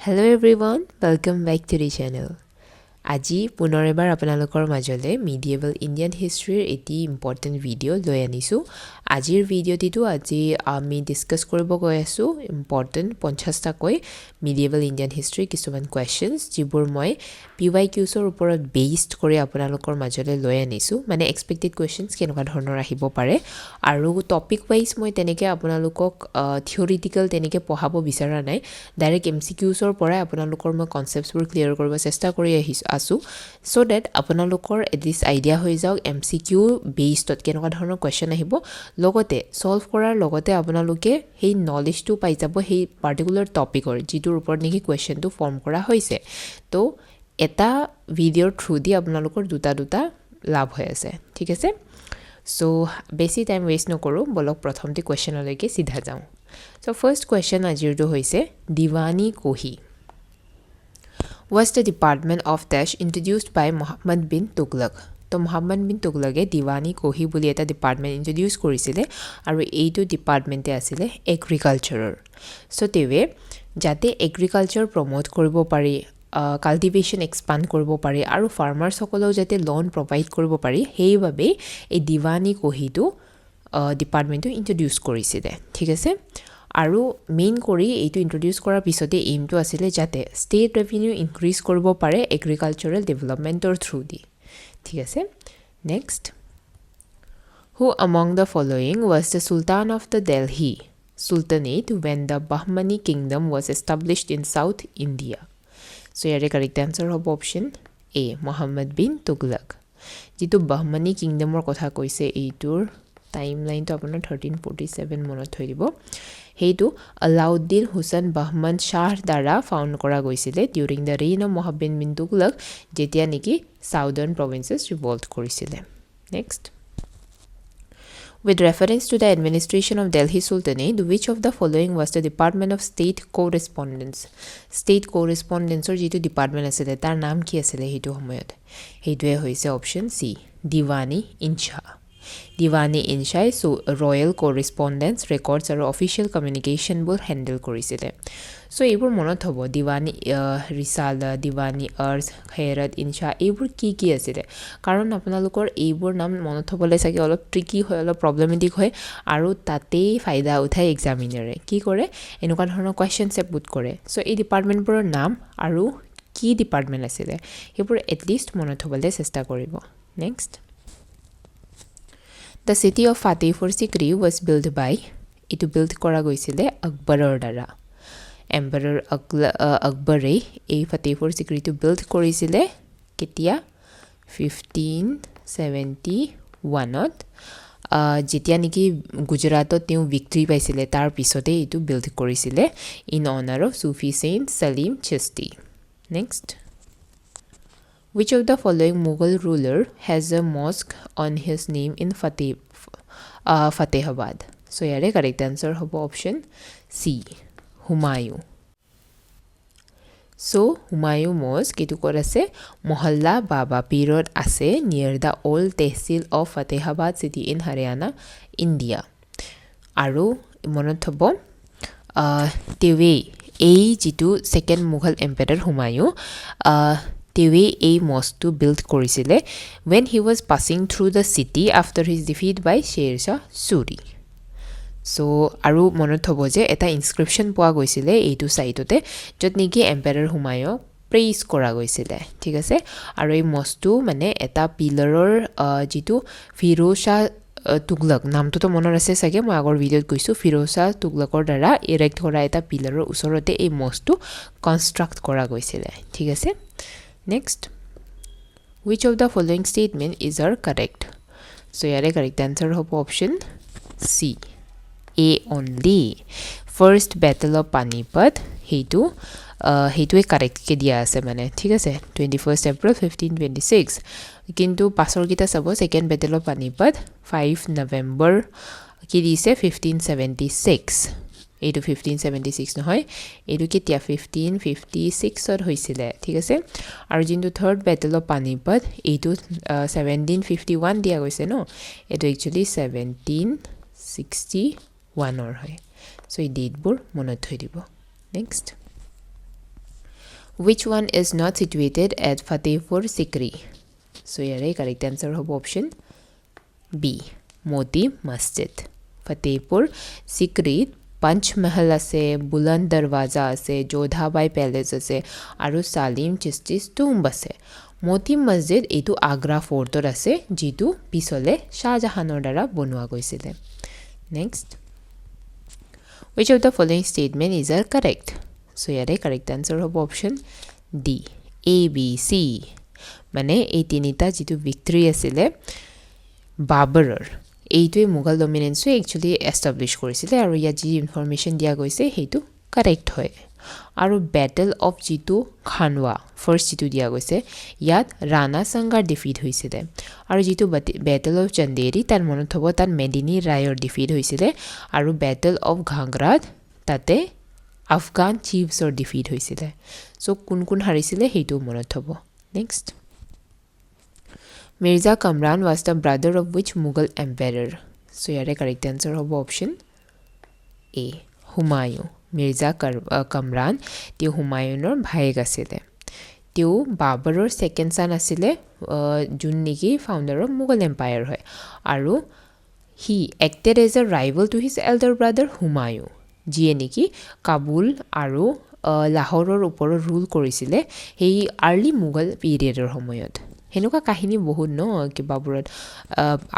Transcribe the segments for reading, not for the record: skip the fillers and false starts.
Hello everyone, welcome back to the channel. আজি পুনৰ এবাৰ আপোনালোকৰ মাজলৈ medieval Indian history এটি important video লৈ আনিছো আজিৰ ভিডিওটিটো আজি আমি ডিসকাস কৰিব গৈ আছো important 50 টা কৈ medieval Indian history কিছুমান questions যিবোৰ মই PYQs ৰ ওপৰত based কৰি আপোনালোকৰ মাজলৈ লৈ আনিছো মানে expected questions কেনেকুৱা ধৰণৰ আহিব পাৰে আৰু topic wise মই তেনেকে আপোনালোকক theoretical তেনেকে পঢ়াব বিচৰা নাই ডাইৰেক্ট MCQs ৰ পৰা আপোনালোকৰ মই concepts বোৰ ক্লিয়াৰ কৰিব চেষ্টা কৰি আছো so that আপোনালোকৰ at least idea হৈ যাওক MCQ based কেনেকুৱা ধৰণৰ question আহিব লগতে solve কৰাৰ লগতে আপোনালোকে সেই knowledge টো পাই যাব সেই particular topic or যিটোৰ ওপৰত নেকি question টো ফৰ্ম কৰা হৈছে তো এটা ভিডিওৰ থ্ৰু দি আপোনালোকৰ দুটা লাভ হৈ আছে ঠিক আছে so বেছি টাইম ওয়েষ্ট নকৰো বলক প্ৰথমটি কোৱেশ্চনলৈকে সিধা যাও so first question আজিৰটো হৈছে দিৱানী কোহি was the department of Dash introduced by Muhammad bin Tughlaq তো Muhammad bin Tughlaqে দিৱানী কোহি বুলি এটা ডিপাৰ্টমেন্ট ইন্ট্ৰোডিউস কৰিছিলে আৰু এইটো ডিপাৰ্টমেন্টে আছিল এগ্ৰিকালচাৰৰ সো তেৱে যাতে এগ্ৰিকালচাৰ প্ৰমোট কৰিব পাৰি কাল্টিভেশন এক্সপান্ড কৰিব পাৰি আৰু ফাৰ্মাৰ্ছ সকলক যাতে লোন প্ৰভাইড কৰিব পাৰি হেইভাবে এই দিৱানী কোহিটো ডিপাৰ্টমেন্টটো ইন্ট্ৰোডিউস কৰিছিলে ঠিক আছে আৰু মেইন কৰি এইটো ইন্ট্ৰোডিউস কৰাৰ পিছতে এইমটো আছিল যাতে ষ্টেট ৰেভিনিউ ইনক্ৰিজ কৰিব পাৰে এগ্ৰিকালচাৰাল ডেভেলপমেন্টৰ থ্ৰু দি ঠিক আছে next who among the following was the sultan of the Delhi Sultanate when the Bahmani kingdom was established in South India so here the correct answer of option A Muhammad bin Tughlaq jitu Bahmani kingdomor kotha koise eitur timeline to apnar 1347 monot thoi dibo heitu Alauddin Hussain Bahman Shah dara found kora goisile during the reign of Muhammad bin Tughlaq jetia niki southern provinces revolt korisile next with reference to the administration of Delhi Sultanate which of the following was the department of state correspondence or jitu department asile tar naam ki asile heitu homoyot heitue hoise option C Diwani Insha so royal correspondence records or official communication will handle korisile so ebur monot hobo Diwani Risala Diwani Ars Khairat Insha ebur ki asile karon apnalokor ebur nam monot hobole sage olop tricky hoy olop problematic hoy aru tate faida uthai examiner ki kore enuka dhoroner questions se put kore so ei department pur nam aru ki department asile ebur at least monot hobole chesta koribo next The city of Fatehpur Sikri was built by it built kora goisile Akbaror dara Emperor Akbare ei Fatehpur Sikri to build korisile ketia 1571 ot jetia niki Gujaratot tiu victory paisile tar pisote itu build korisile in honor of Sufi saint Salim Chishti next Which of the following Mughal ruler has a mosque on his name in Fatehabad? So, here the correct answer is option C. Humayun. So, Humayun Mosque is Mohalla Baba Pirod ase near the old tehsil of Fatehabad city in Haryana, India. Aru monot hobo tewe ei jitu second Mughal emperor Humayun tewe ei mosque to build korisile when he was passing through the city after his defeat by Sher Shah Suri so aru monot hobo je eta inscription poa goisile eitu site ote jot niki emperor Humayun praise kora goisile thik ase aru ei mosque tu mane eta pillaror jitu Firoz Shah Tughlaq namto to monor ase sage moi agor video koisu Firoz Shah Tughlaqor dara erect kora eta pillaror usorote ei mosque tu construct kora goisile thik ase Next, which of the following statement is correct? So, here the correct answer of option C. A only. First Battle of Panipat, heitu correct ke dia ase mane, thik ase 21st April 1526. Kintu pasor kita sabo second Battle of Panipat 5 November ki dise 1576. এইটো 1576 নহয় এইটো কেতিয়া 1556 ৰ হৈছিলে ঠিক আছে আৰু যিটো থাৰ্ড ব্যাটল অফ পানিপত এইটো 1751 দিয়া গৈছে ন এইটো একচুয়ালি 1761 ৰ হয় সো এই ডেটবোৰ মনত থৈ দিব next Which one is not situated at Fatehpur Sikri? So here correct answer hobo option B. Moti Masjid. Fatehpur Sikri Panch Mahal ase, Buland Darwaza ase, Jodhabai Palace ase, aru Salim Chisti's tomb ase. Moti Masjid etu Agra fortor ase, jitu pisole Shah Jahanor dara bonua goisile. Next. Which of the following statement is correct? So here correct answer hobo option D. A, B, C. Mane ei tinita jitu victory asile Babarer. এইটোৱে Mughal dominance actually establish কৰিছিল আৰু ইয়া যি information দিয়া গৈছে হেতু correct হয় আৰু ব্যাটল অফ জিতু খানৱা ফাৰ্স্ট জিতু দিয়া গৈছে ইয়াত ৰাণা সংগাৰ ডিফিট হৈছিল আৰু জিতু ব্যাটল অফ চন্দেৰী তাৰ মনত হ'ব তাৰ মেদিনী ৰায়ৰ ডিফিট হৈছিল আৰু ব্যাটল অফ ঘাগৰাত তাতে আফগান চিফছৰ ডিফিট হৈছিল সো কোন কোন হাৰিছিল হেতু মনত হ'ব next Mirza Kamran was the brother of which Mughal emperor? So here correct answer hobo option A. Humayun. Mirza Kamran tiu Humayunor bhaik asile. Tiu Babaror second son asile jun niki founder of Mughal empire hoy. Aru he acted as a rival to his elder brother Humayun. Jiye niki Kabul aru Lahoror upor rule korisile hei early Mughal periodor homoyot. হেনুকা কাহিনী বহুত ন কি বাবুৰত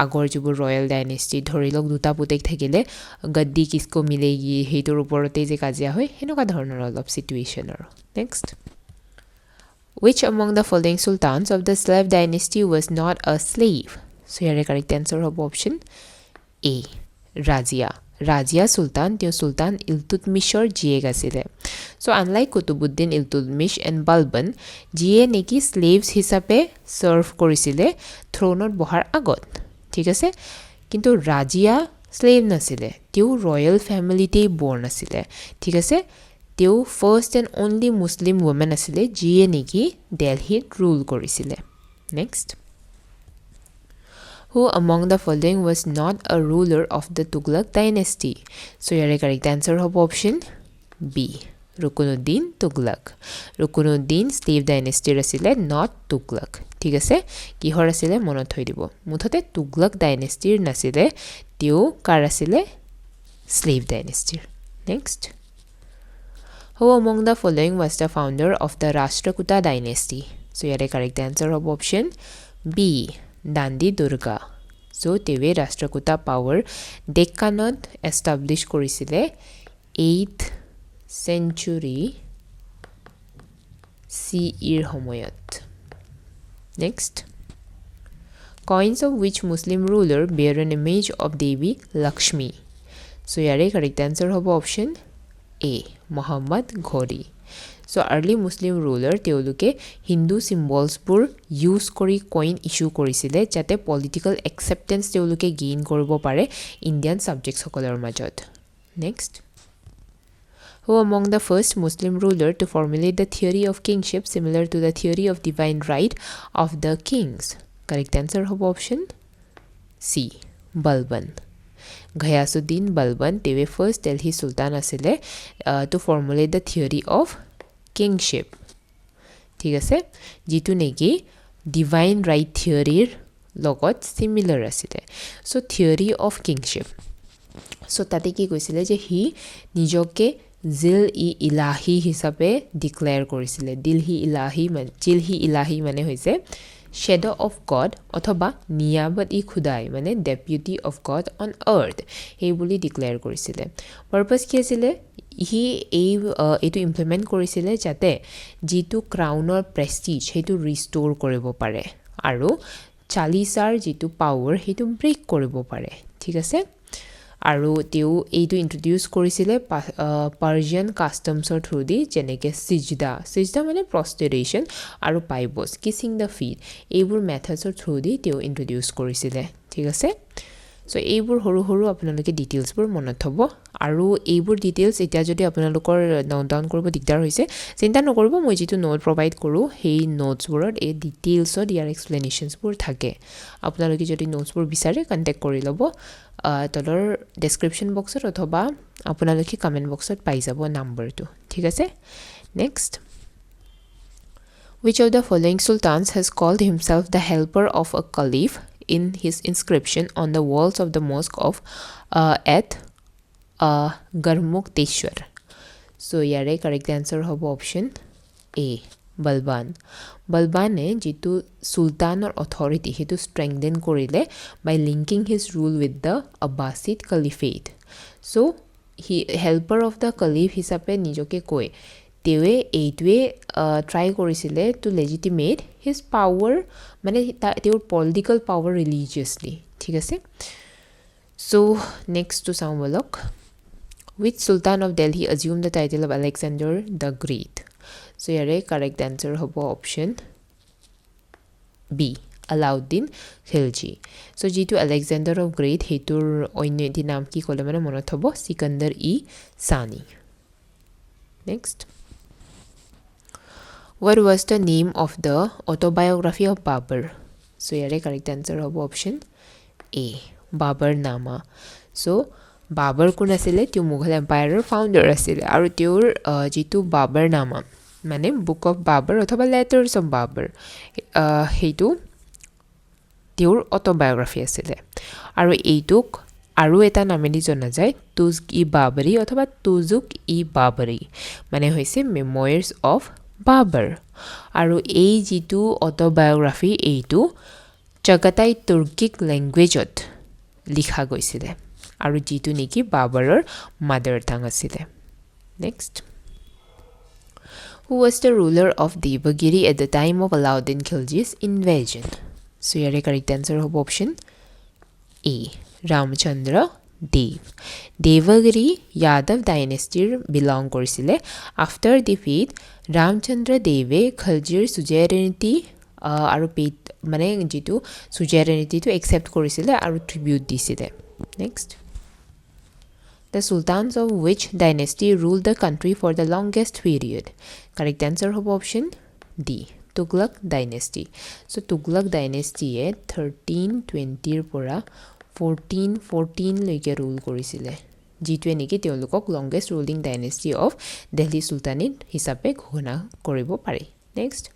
আগৰ যিবোৰ Royal dynasty ধৰিলক দুটা পুতেক থাকিলে গদ্দি কিসকো মিলেগি হেইটোৰ ওপৰতে যে কাজিয়া হয় হেনুকা ধৰণৰ অলপ সিচুৱেচনৰ next Which among the following sultans of the slave dynasty was not a slave? So here correct answer hobo option A. Razia Sultan teo Sultan Iltutmishor jieg asile. So unlike Kutubuddin Iltutmish and Balban, jiye neki slaves hisabe serve korisile throne or bohar agot. Thik ase? Kintu Razia slave nasile. Teo royal family te born asile. Thik ase? Teo first and only Muslim woman asile jiye neki Delhi rule korisile. Next. Who among the following was not a ruler of the Tughlaq dynasty? So here correct answer hobo option B. Rukunuddin Tughlaq. Rukunuddin slave dynasty asile not Tughlaq. ঠিক আছে কিহৰ asile মনত থৈ দিব মুঠতে Tughlaq dynasty নাছিলে তেও কাৰ asile slave dynasty. Next. Who among the following was the founder of the Rashtrakuta dynasty? So here correct answer hobo option B. Dandi Durga. So tewe Rashtrakuta power Deccanot establish korisile 8th century CE homoyot. Next. Coins of which Muslim ruler bear an image of Devi Lakshmi? So here correct answer hobo option A. Muhammad Ghori. So early Muslim ruler teoluke Hindu symbols pur use kori coin issue korisile jate political acceptance teoluke gain koribo pare Indian subjects hokolor majot. Next. Who among the first Muslim ruler to formulate the theory of kingship similar to the theory of divine right of the kings? Correct answer hobo option C. Balban. Ghayasuddin Balban tewe first Delhi Sultan asile to formulate the theory of kingship. ঠিক আছে জিতু নেকি divine right থিওৰিৰ লগত similar আছিল so theory of kingship so তাতে কি কৈছিল যে হি নিজকে ইলাহি হিচাপে ডিক্লেয়াৰ কৰিছিল জিলহি ইলাহি মানে হৈছে শ্যাডো অফ গড অথবা নিয়াবত খুদাই মানে deputy of god on earth এই বুলি ডিক্লেয়াৰ কৰিছিল পাৰপাস কি আছিল হি এইটো ইমপ্লিমেন্ট কৰিছিল যাতে জিতু ক্ৰাউনৰ প্ৰেষ্টিজ হেতু ৰিস্টোৰ কৰিব পাৰে আৰু চালিসাৰ জিতু পাৱাৰ হেতু ব্ৰেক কৰিব পাৰে ঠিক আছে আৰু তেও এইটো ইন্ট্ৰোডিউস কৰিছিল পাৰ্জিয়ান কাস্টমছৰ থ্ৰু দি যেনেকে সিজদা মানে প্ৰস্টেৰেশন আৰু পাইবস কিসিং দা ফিট এইবোৰ মেথডছৰ থ্ৰু দি তেও ইন্ট্ৰোডিউস কৰিছিল ঠিক আছে সো এইবোৰ হৰু হৰু আপোনালোকে ডিটেইলছবোৰ মনত হ'ব আৰু এইবোৰ ডিটেইলছ এতিয়া যদি আপোনালোকৰ নোট ডাউন কৰিব দিগদাৰ হৈছে চিন্তা নকৰিব মই যেটো নোট প্ৰভাইড কৰো সেই নোটছবোৰত এই ডিটেইলছত ইয়াৰ এক্সপ্লেনেশনছবোৰ থাকে আপোনালোকে যদি নোটছবোৰ বিচাৰে কন্টাক্ট কৰি ল'ব তলৰ ডেসক্ৰিপচন বক্সত অথবা আপোনালোকে কমেন্ট বক্সত পাই যাব নম্বৰটো ঠিক আছে next Which of the following sultans has called himself the helper of a caliph in his inscription on the walls of the mosque of at Garmukteshwar? So yare correct answer hobo option A. Balban. Balbane jitu sultanor authority hetu strengthen korile by linking his rule with the Abbasid Caliphate. So he helper of the caliph hisape nijoke koi tewe eitwe try korisile to legitimate his power mane teor political power religiously thik ase. So next to sound bolok, which sultan of Delhi assumed the title of Alexander the Great? So yare correct answer hobo option B. Alauddin Khilji. So jitu Alexander of Great hetur onyo eti naam ki kole mane monot hobo Sikandar e Sani. Next, what was the name of the autobiography of Babur? So yare correct answer hobo option A. Babur Nama. So Babur kun asile tiu Mughal Empire founder asile aru tiur jitu Babur Nama mane book of Babur othoba letters of Babur hetu tiur autobiography asile aru eituk aru eta namedi jona jay Tuzk-i-Babari othoba Tuzuk-i-Babari mane hoise memoirs of Babur aru ei jitu autobiography eitu Chagatai Turkic language ot likha goisile aru jitu niki Baburor mother tongue asile. Next, who was the ruler of Devagiri at the time of Alauddin Khilji's invasion? So yare correct answer of option A. Ramchandra Dev. Devagiri Yadav dynasty belong korisile. After defeat Ramchandra Deve Khiljir suzerainty aru mane jitu suzerainty to accept korisile aru tribute disile. Next, the sultans of which dynasty ruled the country for the longest period? Correct answer of option D. Tughlaq dynasty. So Tughlaq dynasty e 1320 er pora 1414 loike rule korisile jitwe niki teolukok longest ruling dynasty of Delhi Sultanate hisabe ghona koribo pare. Next,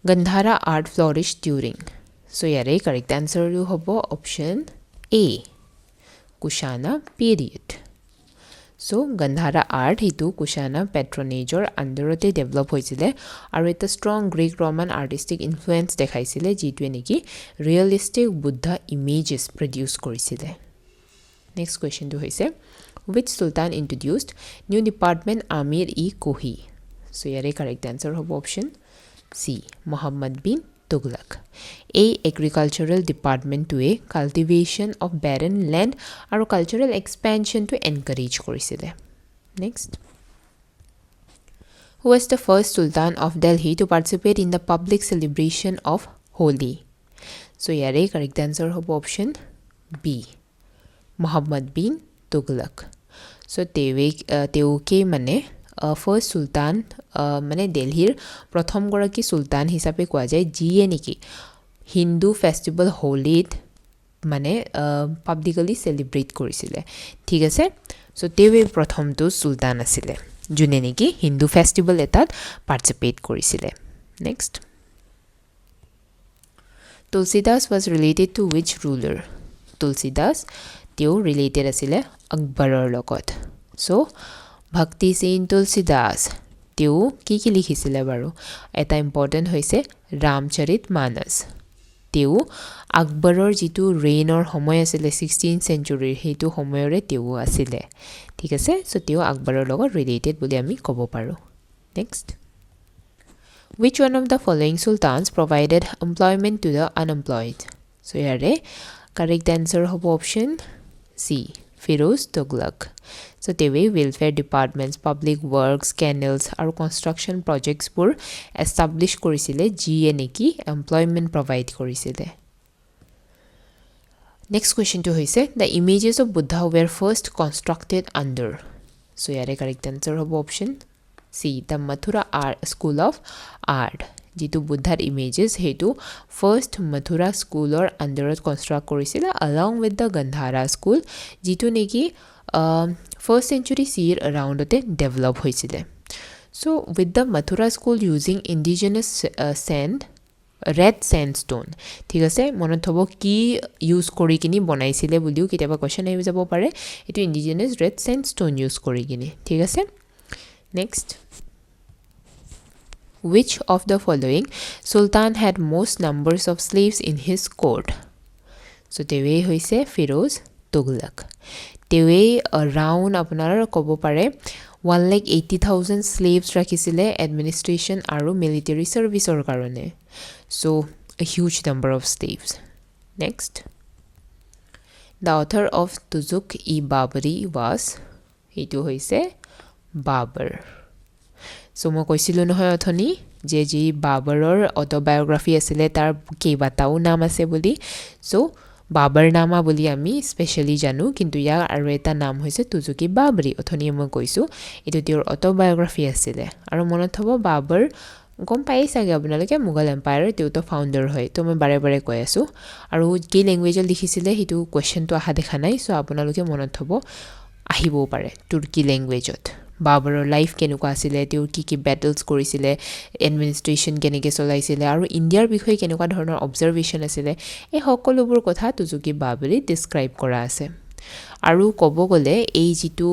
Gandhara art flourished during. So yare correct answer hobo option A. Kushana period. So Gandhara art hitu Kushana patronage or underote develop hoisile aru eta strong Greek Roman artistic influence dekhaisile jitwe niki realistic Buddha images produce korisile. Next question to hoise, which sultan introduced new department Amir-e-Kohi? So yare correct answer hobo option C. Muhammad bin Tughlaq. A. Agricultural department to a cultivation of barren land aru cultural expansion to encourage korisile. Next, who was the first sultan of Delhi to participate in the public celebration of Holi? So yare correct answer hobo option B. Muhammad bin Tughlaq. So teuke mane first sultan mane Delhir prothom goraki sultan hisabe koa jay jiye niki Hindu festival Holi mane publicly celebrate korisile thik ase. So tewe prothom tu sultan asile june niki Hindu festival etat participate korisile. Next, Tulsidas was related to which ruler? Tulsidas teu related asile Akbaror logot. So Bhakti Singh Tulsidas teu ki likhisile baru eta important hoise Ramcharit Manas. Teu Akbaror jitu reign or homoy asile 16th century hetu homoyore teu asile thik ase. So teu Akbaror logot related boli ami kobo paru. Next, which one of the following sultans provided employment to the unemployed? So yare correct answer hobo option C. Firoz Tughlaq. So tewe welfare departments, public works, canals aru construction projects pur establish korisile jiye neki employment provide korisile. Next question to hoise, the images of Buddha were first constructed under. So yare correct answer hobo option C. The Mathura School of Art. Jitu Buddhar images hetu first Mathura school or under construct korisile along with the Gandhara school jitu neki first century CE around ote develop hoisile. So with the Mathura school using indigenous red sandstone ঠিক আছে মনত থব কি use কৰি কিনি বনাইছিলে বুলিও কিতাবা question আহি যাব পাৰে এটো indigenous red sandstone ইউজ কৰি কিনি ঠিক আছে next which of the following sultan had most numbers of slaves in his court so তেৱে হৈছে ফিৰোজ তুগলক তেৱে around আপোনাৰ ক'ব পাৰে 1,80,000 slaves ৰাখিছিলে administration আৰু military serviceৰ কাৰণে so a huge number of slaves next the author of Tuzuk-i-Babri was etu hoise Babur so mo koisilu nohoy othoni je ji Baburor autobiography asile tar kebatao naam ase boli so Babur nama boli ami specially janu kintu ya aru eta naam hoise Tuzuk-i-Babri othoni mo koisu etu tior autobiography asile aru monot hobo Babur গম পাইছে আগে আপোনালোকে মুঘল এম্পায়াৰৰ তেউটো ফাউন্ডাৰ হয় তো মই বাৰে বাৰে কৈ আছো আৰু কি ল্যাঙ্গুৱেজত লিখিছিলে হিটো কোৱেশ্চনটো আহা দেখা নাই সো আপোনালোকে মনত থব আহিবও পাৰে তুৰ্কি ল্যাঙ্গুৱেজত বাবৰৰ লাইফ কেনেকুৱা আছিল তেও কি বেটলছ কৰিছিলে এডমিনিষ্ট্ৰেচন কেনেকৈ চলাইছিলে আৰু ইণ্ডিয়াৰ বিষয়ে কেনেকুৱা ধৰণৰ অবজাৰভেচন আছিল এই সকলোবোৰ কথা তুজুকি-বাবৰি ডেসক্ৰাইব কৰা আছে আৰু ক'ব গলে এই যিটো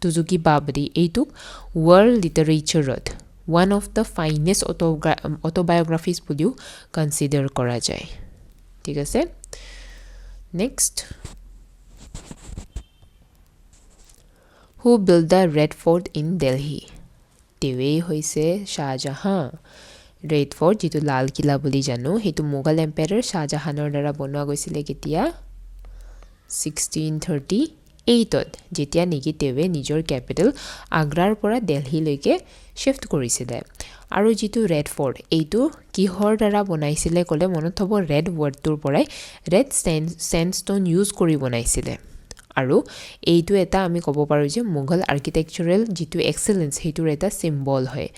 তুজুকি-বাবৰি এইটো ওয়াৰ্ল্ড লিটাৰেচাৰত one of the finest autobiographies বুলিও কনসিডার করা যায় ঠিক আছে next who built the red fort in delhi তেৱে হৈছে শাহজাহান red fort যেটো লাল কিলা বুলি জানো হেতু মুঘল এম্পায়াৰ শাহজাহানৰ দ্বাৰা বনোৱা গৈছিল কেতিয়া 1638 যেতিয়া নেকি তেৱে নিজৰ ক্যাপিটাল আগ্ৰাৰ পৰা দিল্লী লৈকে শিফট কৰিছিলে আৰু যেটো ৰেড ফৰ্ট এইটো কিহৰ দ্বাৰা বনাইছিলে কলে মনত হ'ব ৰেড ওয়াৰ্ডটোৰ পৰাই ৰেড স্যান্ডস্টোন ইউজ কৰি বনাইছিলে আৰু এইটো এটা আমি ক'ব পাৰো যে মুঘল আৰ্কিটেকচাৰাল যেটো এক্সেলেন্স হেতুৰ এটা সিম্বল হয়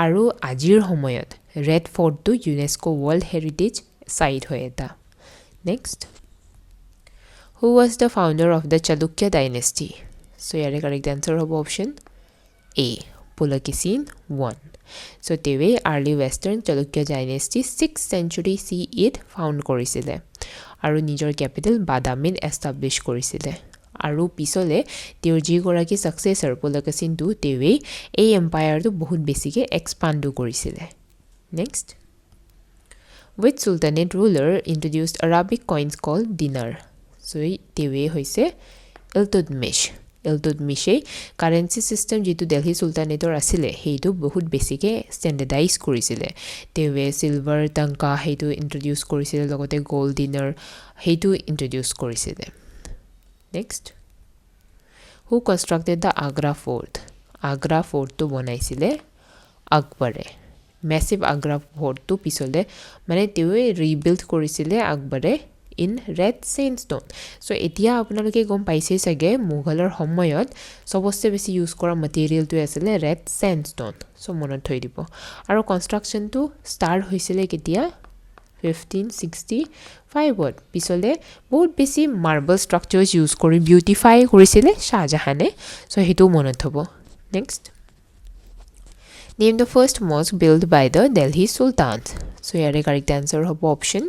আৰু আজিৰ সময়ত ৰেড ফৰ্টটো ইউনেস্কো ওয়াৰ্ল্ড হেৰিটেজ সাইট হয় এটা next who was the founder of the Chalukya dynasty so yare correct answer hobo option A Pulakesin I so tewe early western Chalukya dynasty 6th century CE found korisile aru nijor capital Badamin establish korisile aru pisole teor ji goraki successor Pulakesin II tewe ei empire to bahut besike expand korisile next which sultanate ruler introduced Arabic coins called dinar so tewe hoise Iltutmishe currency system jitu Delhi Sultanateor asile heitu bahut besike standardize korisile tewe silver tanka heitu introduce korisile logote gold dinar heitu introduce korisile next who constructed the Agra fort to bonaisile Akbare massive Agra fort to pisole mane tewe rebuild korisile Akbare in red sandstone so etia আপোনালোকে গম পাইছে সগে মুঘলৰ সময়ত সবচে বেছি use কৰা ম্যাটেৰিয়েল টো আছিল red sandstone so মনত থৈ দিব আৰু কনস্ট্ৰাকচন টো স্টাৰ্ট হৈছিল কেতিয়া 1565 ত পিছলে বহুত বেছি মাৰ্বল ষ্ট্ৰাকচাৰছ ইউজ কৰি বিউটিফাই কৰিছিল শাহজাহানে so হেতু মনত থব next name the first mosque built by the Delhi Sultans so ইয়াৰে কাৰেক্ট আনসাৰ হ'ব অপচন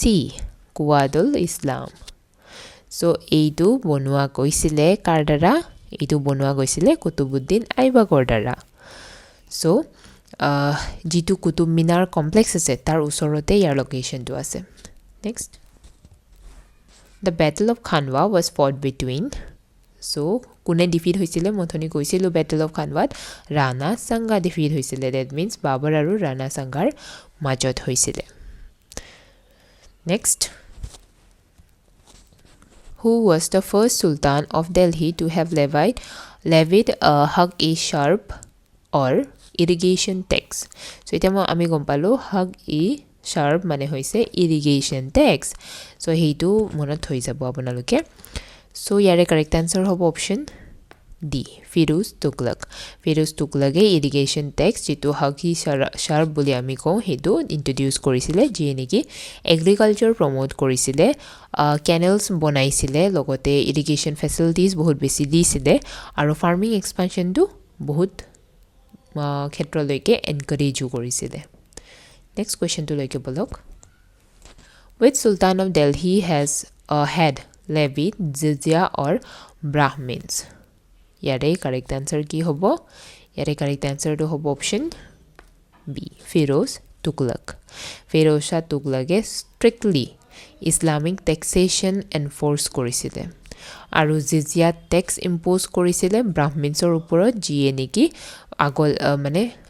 সি কুৱাদুল ইছলাম so এইটো বনোৱা কৈছিলে কাৰ দ্বাৰা এইটো বনোৱা গৈছিলে কুতুবুদ্দিন আইবাকৰ দ্বাৰা so জিতু কুতুব মিনাৰ কমপ্লেক্স আছে তাৰ ওচৰতে ইয়াৰ লোকেশনটো আছে next the battle of Khanwa was fought between so কোনে ডিফিট হৈছিলে মথনি কৈছিল battle of Khanwa Rana Sanga defeat হৈছিলে that means বাবৰ আৰু ৰাণা সাংগাৰ মাজত হৈছিলে next who was the first sultan of Delhi to have levied a haq-e-sharb or irrigation tax so eta ami gom palo haq-e-sharb mane hoise irrigation tax so heitu monot hoi jabo apnaloke so yare correct answer hobo option D Firuz Tughlaq irrigation tax jitu haq-e-sharb boli ami ko hetu introduce korisile je neki agriculture promote korisile canals bonaisile logote irrigation facilities bahut besi disile aru farming expansion tu bahut ক্ষেত্ৰলৈকে এনকাৰেজো কৰিছিলে next কোৱেশ্চনটো লৈকে বলক Which Sultan of Delhi had levied jizya or Brahmins? Yare correct answer ki hobo? Yare correct answer to hobo option B. Firoz Tughlaq. Firoz Shah Tughlaqe strictly Islamic taxation enforce korisile. Aru jizya tax impose korisile Brahminsor oporot jiye neki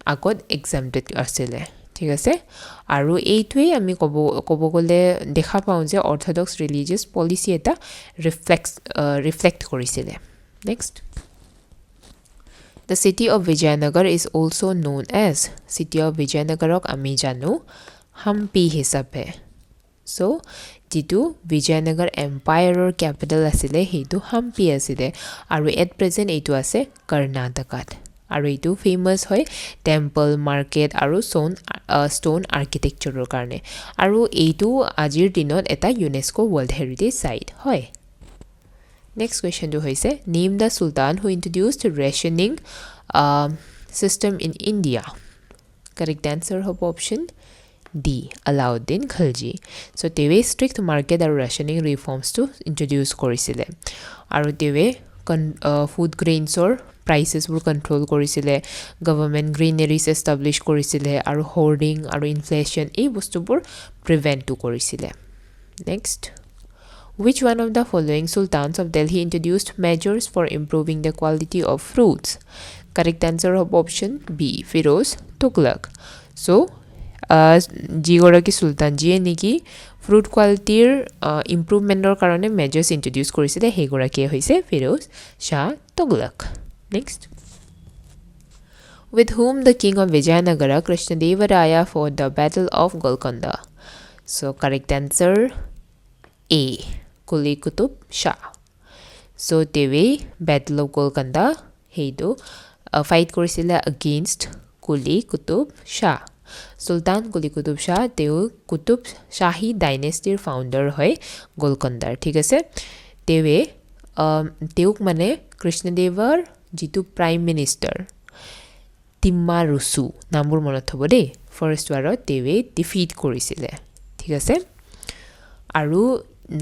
agod exempted asile. ঠিক আছে আৰু এইটোৱে আমি কব গলে দেখা পাওঁ যে অৰ্থডক্স ৰিলিজিয়াছ পলিসি এটা ৰিফ্লেক্ট কৰিছিলে next The city of Vijayanagara is also known as City of Vijayanagarok ami janu Hampi hisabe so jitu Vijayanagar empire or capital asile hetu Hampi asile aru at present etu ase Karnataka আৰু এটো famous হয় temple market আৰু stone আৰ্কিটেকচাৰৰ কাৰণে আৰু এইটো আজিৰ দিনত এটা ইউনেস্কো ওয়াৰ্ল্ড হেৰিটেজ সাইট হয় নেক্সট কোৱেশ্চনটো হৈছে name the sultan who introduced rationing system in India correct answer হ'ব option D Alauddin Khalji so তেৱে ষ্ট্ৰিক্ট মাৰ্কেট আৰু ৰেশনিং ৰিফৰ্মছ টু ইন্ট্ৰোডিউস কৰিছিলে আৰু তেৱে ফুড গ্ৰেইনছৰ prices were control korisile government greeneries establish korisile aru hoarding aru inflation ei bostubur prevent to korisile next which one of the following sultans of delhi introduced measures for improving the quality of fruits correct answer of option b firoz tughlaq so jigoraki sultan jiye neki fruit quality improvement or karone measures introduce korisile hegoraki hoise firoz shah tughlaq Next. With whom the king of Vijayanagara, Krishnadeva Raya, fought the Battle of Golconda? So, correct answer A. Kuli Qutub Shah. So, Tewe, Battle of Golconda, heidu fight korisile against Kuli Qutub Shah. Sultan Kuli Qutub Shah, teu Qutub Shahi dynasty founder hoy Golconda. ঠিক আছে Tewe, teuk mane Krishnadevar जितु prime minister Timmarusu नामबुर मनत हबो दे first वारत तेवे defeat কৰিছিলে ঠিক আছে আৰু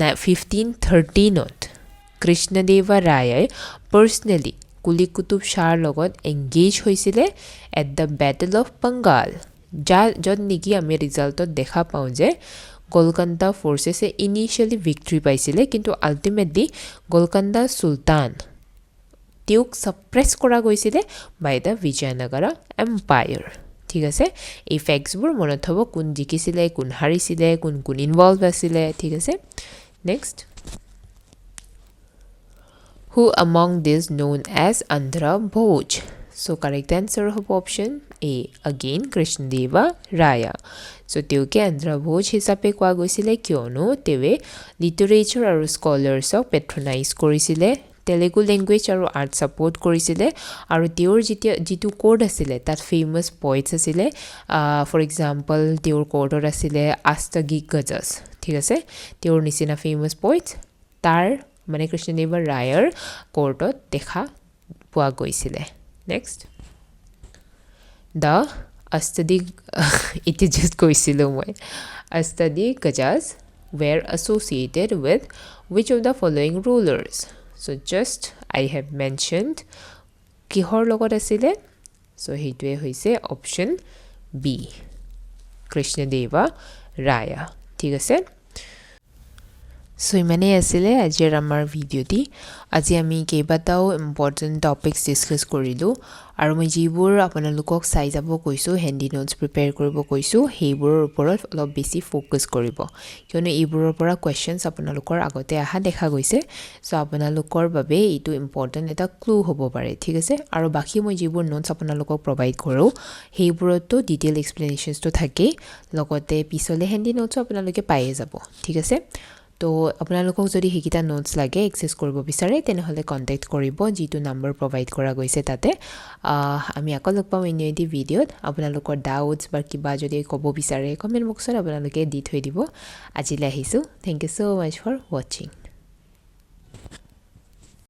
1513 ত কৃষ্ণদেৱা ৰায়ে পাৰ্সনেলি কুলি কুতুব শাহৰ লগত এংগেজ হৈছিলে এট দা বেটল অফ বাঙ্গাল যত নেকি আমি ৰিজাল্টত দেখা পাওঁ যে গোলকন্দা ফৰ্সেছে ইনিশিয়ালি ভিক্টৰি পাইছিলে কিন্তু আল্টিমেটলি গোলকন্দা সুলতান টিউক সাপ্ৰেছ কৰা গৈছিলে বাই দা বিজয়নগৰা এম্পায়াৰ ঠিক আছে এই ফ্যাক্টছবোৰ মনত হ'ব কোন জিকিছিলে কোন হাৰিছিলে কোন কোন ইনভলভ আছিল ঠিক আছে next who among these known as andhra bhoj so correct answer of option a again krishnadeva raya so teuke andhra bhoj hisabe kwa goisile kyono tewe literature aru scholars ok patronize korisile Telugu language aru art support korisile aru teor jitu code asile that famous poets asile for example teor code asile astagi gajas ঠিক আছে teor nisina famous poets tar mane krishnadeva rayar code dekha pua goisile next the astadi it is just goisilo moi astadi gajas were associated with which of the following rulers So just I have mentioned kihor logot asile so hitwe hoise option B Krishnadeva Raya ঠিক আছে So imane asile ajir amar video ti aji ami kebatao important topics discuss korilu aru moi jibur apanalukok sai jabo koisu handy notes prepare koribo koisu heibur oporot olob besi focus koribo kione eburor pora questions apanalukor agote aha dekha goise so apanalukor babe itu important eta clue hobo pare ঠিক আছে aru baki moi jibur notes apanalukok provide koru heiburot to detail explanations to thake logote pisole handy notes apanaluke paye jabo ঠিক আছে তো আপোনালোকক যদি হেকিটা notes লাগে access কৰিব বিচাৰে তেনেহলে কন্টাক্ট কৰিব যিটো নম্বৰ প্ৰভাইড কৰা গৈছে তাতে আমি আকৌ লগ পাম ইনএডি ভিডিঅত আপোনালোকৰ ডাউটস বা কিবা যদি ক'ব বিচাৰে কমেন্ট বক্সত আপোনালোকে দি থৈ দিব আজিলৈ আহিছো thank you so much for watching